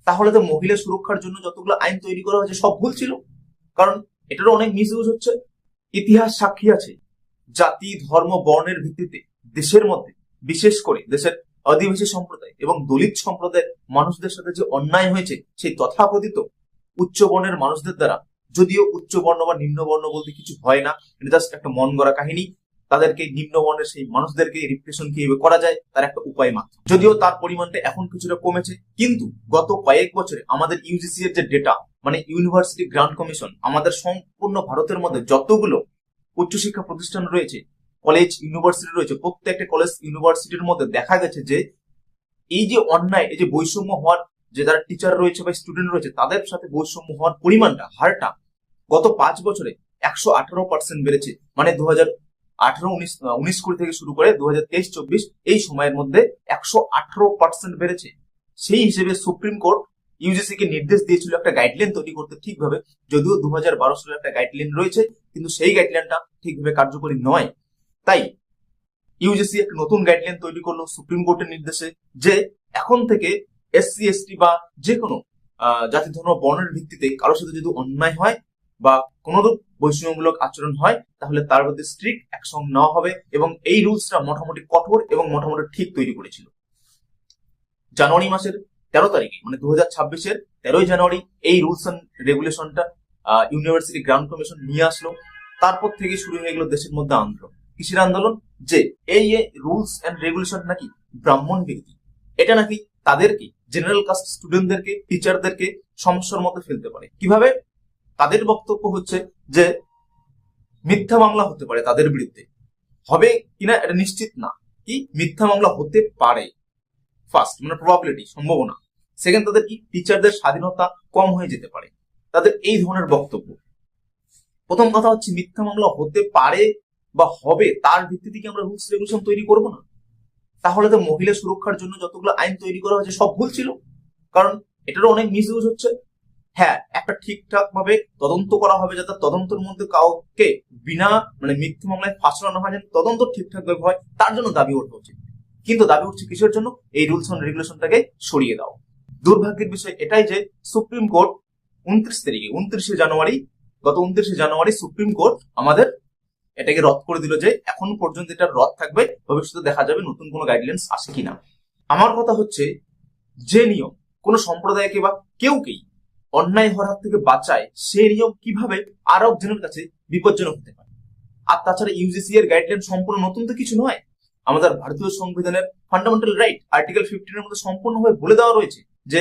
তাহলে তো মহিলা সুরক্ষার জন্য যতগুলো আইন তৈরি করা হয়েছে সব ভুল ছিল। কারণ এটারও অনেক মিসইউজ হচ্ছে। ইতিহাস সাক্ষী আছে, জাতি ধর্ম বর্ণের ভিত্তিতে দেশের মধ্যে, বিশেষ করে দেশের আদিবাসী সম্প্রদায় এবং দলিত সম্প্রদায়ের মানুষদের সাথে যে অন্যায় হয়েছে সেই তথাকথিত উচ্চ বর্ণের মানুষদের দ্বারা। যদিও উচ্চ বর্ণ বা নিম্ন বর্ণ বলতে কিছু হয় না, এটা জাস্ট একটা মন গড়া কাহিনী। তাদেরকে নিম্ন বর্ণের সেই মানুষদেরকে রিপ্রেশন কিভাবে করা যায় তার একটা উপায় মাত্র। যদিও তার পরিমাণটা এখন কিছুটা কমেছে, কিন্তু গত কয়েক বছরে আমাদের ইউজিসি এর যে ডেটা, মানে ইউনিভার্সিটি গ্রান্ট কমিশন, আমাদের সম্পূর্ণ ভারতের মধ্যে যতগুলো উচ্চশিক্ষা প্রতিষ্ঠান রয়েছে, কলেজ ইউনিভার্সিটি রয়েছে, প্রত্যেকটা কলেজ ইউনিভার্সিটির মধ্যে দেখা গেছে যে এই যে অন্যায়, এই যে বৈষম্য হওয়ার, যে যারা টিচার রয়েছে বা স্টুডেন্ট রয়েছে তাদের সাথে বৈষম্য হওয়ার পরিমাণটা, হারটা গত 5 বছরে 118% বেড়েছে। মানে 2018-19 থেকে শুরু করে 2023-24 এই সময়ের মধ্যে 118% বেড়েছে। সেই হিসেবে সুপ্রিম কোর্ট ইউজিসি কে নির্দেশ দিয়েছিল একটা গাইডলাইন তৈরি করতে ঠিকভাবে। যদিও 2012 সালে একটা গাইডলাইন রয়েছে, কিন্তু সেই গাইডলাইনটা ঠিকভাবে কার্যকরী নয়। তাই ইউজিসি একটা নতুন গাইডলাইন তৈরি করলো সুপ্রিম কোর্টের নির্দেশে, যে এখন থেকে এসসি এসটি বা যে কোনো জাতি ধর্ম বর্ণের ভিত্তিতে কারোর সাথে যদি অন্যায় হয় বা কোনরূপ বৈষম্যমূলক আচরণ হয় তাহলে তার মধ্যে স্ট্রিক্ট অ্যাকশন নেওয়া হবে। এবং এই রুলসটা মোটামুটি কঠোর এবং মোটামুটি ঠিক তৈরি করেছিল। জানুয়ারি মাসের 13 তারিখে, মানে 2026-এর 13ই জানুয়ারি এই রুলস এন্ড রেগুলেশনটা ইউনিভার্সিটি গ্রান্ট কমিশন নিয়ে আসলো। তারপর থেকে শুরু হয়ে গেল দেশের মধ্যে আন্দোলন। কিসের আন্দোলন? যে এই রুলস এন্ড রেগুলেশন নাকি ব্রাহ্মণ ব্যক্তি, এটা নাকি তাদেরকে, জেনারেল কাস্ট স্টুডেন্টদেরকে, টিচারদেরকে সমস্যার মধ্যে ফেলতে পারে। কিভাবে? তাদের বক্তব্য হচ্ছে যে মিথ্যা মামলা হতে পারে তাদের বিরুদ্ধে। হবে কিনা এটা নিশ্চিত না, কি মিথ্যা মামলা হতে পারে। ফার্স্ট, মানে প্রবাবিলিটি, সম্ভাবনা। সেকেন্ড, তাদের কি টিচারদের স্বাধীনতা কম হয়ে যেতে পারে। তাদের এই ধরনের বক্তব্য। প্রথম কথা হচ্ছে মিথ্যা মামলা হতে পারে বা হবে, তার ভিত্তিতে কি আমরা রুলস রেগুলেশন তৈরি করব না? তাহলে তো মহিলা সুরক্ষার জন্য যতগুলো আইন তৈরি করা হয়েছে সব ভুল ছিল। কারণ এটারও অনেক মিসইউজ হচ্ছে। হ্যাঁ, একটা ঠিকঠাক ভাবে তদন্ত করা হবে, যাতে তদন্তের মধ্যে কাউকে বিনা মানে মিথ্যা মামলায় ফাঁসানো হয়, যেন তদন্ত ঠিকঠাক ভাবে হয়, তার জন্য দাবি ওঠা উচিত। কিন্তু দাবি উঠছে কিসের জন্য? এই রুলস এন্ড রেগুলেশনটাকে সরিয়ে দাও। দুর্ভাগ্যের বিষয় এটাই যে সুপ্রিম কোর্ট 29 জানুয়ারি, গত 29 জানুয়ারি সুপ্রিম কোর্ট আমাদের এটাকে রদ করে দিল, যে এখন পর্যন্ত এটা রদ থাকবে, ভবিষ্যতে দেখা যাবে নতুন কোনো গাইডলাইন্স আসে কিনা। আমার কথা হচ্ছে, যে নিয়ম কোন সম্প্রদায়কে বা কেউকেই অন্যায় হওয়ার হাত থেকে বাঁচায়, সেই নিয়ম কিভাবে আর একজনের কাছে বিপজ্জনক হতে পারে? আর তাছাড়া ইউজিসি এর গাইডলাইন সম্পূর্ণ নতুন তো কিছু নয়। আমাদের ভারতীয় সংবিধানের ফান্ডামেন্টাল রাইট আর্টিকেল 15 এর মধ্যে সম্পূর্ণভাবে বলে দেওয়া রয়েছে যে